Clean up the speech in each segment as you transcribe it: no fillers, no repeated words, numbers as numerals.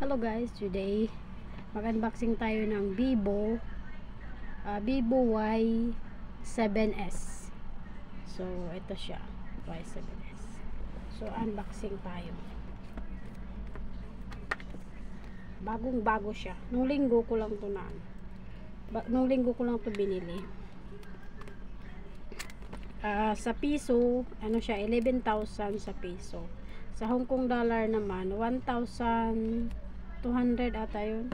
Hello guys, today mag-unboxing tayo ng Vivo Y7S. So ito siya, Y7S. So unboxing tayo. Bagong bago siya. Nung linggo ko lang to binili. Sa piso, ano siya, 11,000 sa piso. Sa Hong Kong dollar naman 1,200 ata yun.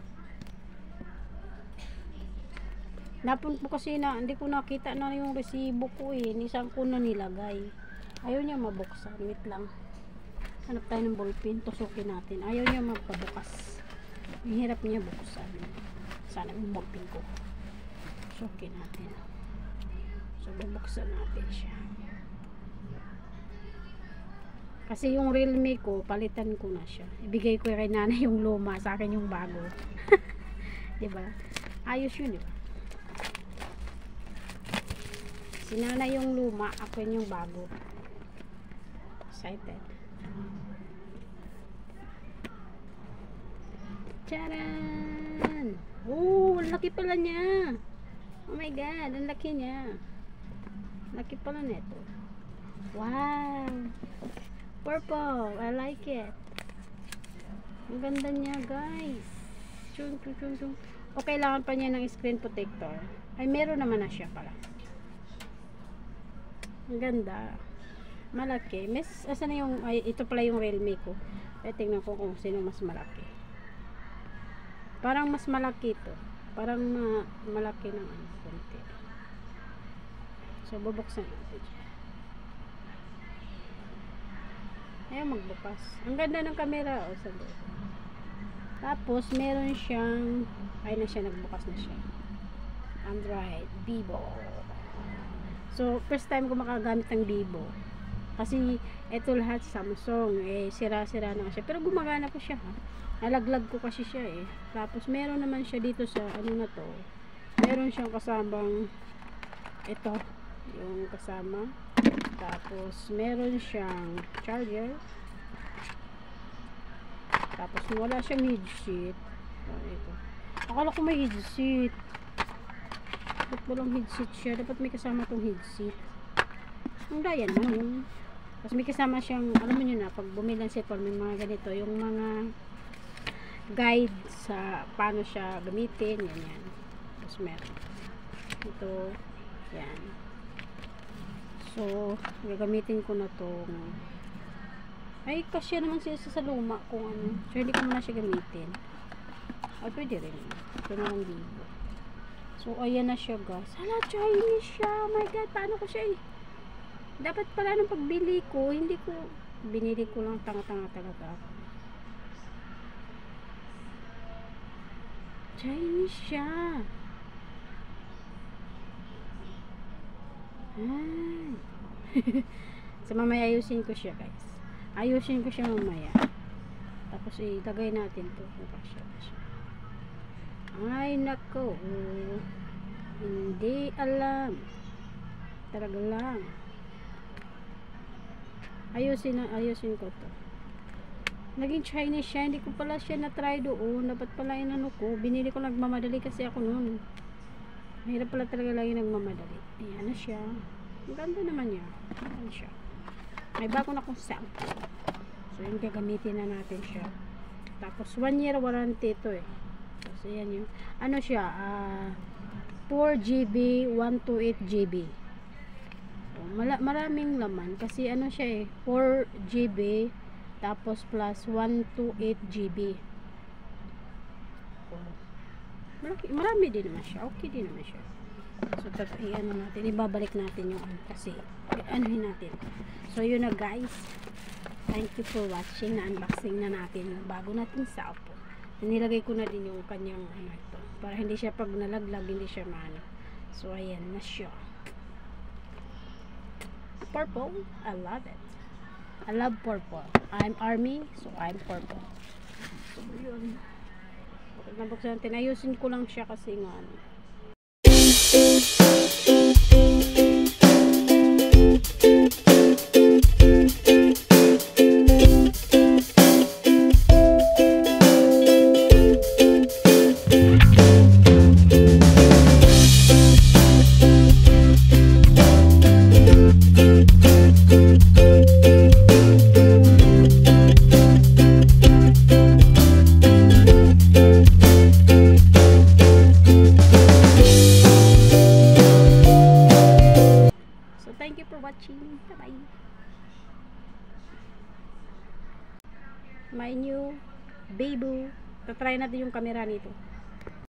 Napun po kasi na hindi ko nakita na yung resibo ko eh. Nisan ko na nilagay. Ayaw niya mabuksan. Wait lang. Hanap tayo ng ballpen. Tusukin natin. Ayaw niya magpabukas. Ang hirap niya buksan. Sana yung ballpen ko. Tusukin natin. So bubuksan natin siya. Kasi yung Realme ko, palitan ko na siya. Ibigay ko kay nanay yung luma, sa akin yung bago. Diba? Ayos yun, diba? Si nanay yung luma, ako yung bago. Excited. Charan! Oh, ang laki pala niya. Oh my God, ang laki niya. Laki pala nito. Wow! Purple. I like it. Ang ganda niya, guys. Chung. O, kailangan pa niya ng screen protector. Ay, meron naman na siya pala. Ang ganda. Malaki. Asan na yung, ay, ito pala yung Realme ko. Ay, tingnan ko kung sino mas malaki. Parang mas malaki ito. Parang malaki ng ano, konti. So, bubuksan natin siya. Ayan, magbukas. Ang ganda ng camera, o, sa loob. Tapos, meron siyang, ay na siya, nagbukas na siya. Android, Vivo. So, first time ko makagamit ng Vivo. Kasi, ito lahat Samsung, eh, sira-sira na siya. Pero gumagana po siya, ha. Nalaglag ko kasi siya, eh. Tapos, meron naman siya dito sa, ano na to. Meron siyang kasamang, ito, yung kasama. Tapos meron siyang charger. Tapos wala siyang headset. Ito. Akala ko may headset. Ba't walang headset siya? Dapat may kasama tong headset. Ang daya naman. Tapos may kasama siyang, alam mo nyo na, pag bumili ng cellphone, may mga ganito, yung mga guide sa paano siya gamitin. Yan. Tapos meron. Ito. Yan. So, gagamitin ko na tong, ay, kasya naman siya sa luma kung ano. So, hindi ko na siya gamitin. Ay, pwede rin. Ito na lang Vivo. So, ayan na siya, guys. Hala, Chinese siya. Oh my God, paano ko siya eh. Dapat pala nung pagbili ko, hindi ko, binili ko lang tanga-tanga talaga. Chinese siya. Ay. So mamaya ayusin ko siya, guys. Ayusin ko siya mamaya. Tapos ilagay natin to. Ay nako. Hindi alam. Talaga lang. Ayusin ko to. Naging Chinese siya. Hindi ko pala siya na-try doon. Dapat pala inano ko. Binili ko, nagmamadali kasi ako noon. Mahirap pala talaga lagi nagmamadali. Ayan na siya. Ang ganda naman niya. Ayan siya. May bago na akong sample. So, yung gagamitin na natin siya. Tapos, 1 year warranty ito eh. So, ayan yung, ano siya, 4GB, 128GB. So, maraming laman. Kasi, ano siya eh, 4GB, tapos plus 128GB. Marami din naman siya. Okay din naman siya. So, ano natin, ibabalik natin yung kasi, anuhin natin. So, yun na guys. Thank you for watching. Na-unboxing na natin yung bago natin cellphone. Nilagay ko na din yung kanyang, ano ito. Para hindi siya pag nalaglag, hindi siya maano. So, ayan na siya. Purple. I love it. I love purple. I'm army, so I'm purple. So, yun. Nabuksan natin. Ayusin ko lang siya kasi nga ano. Bye. My new Bebo. Tatry natin yung camera nito.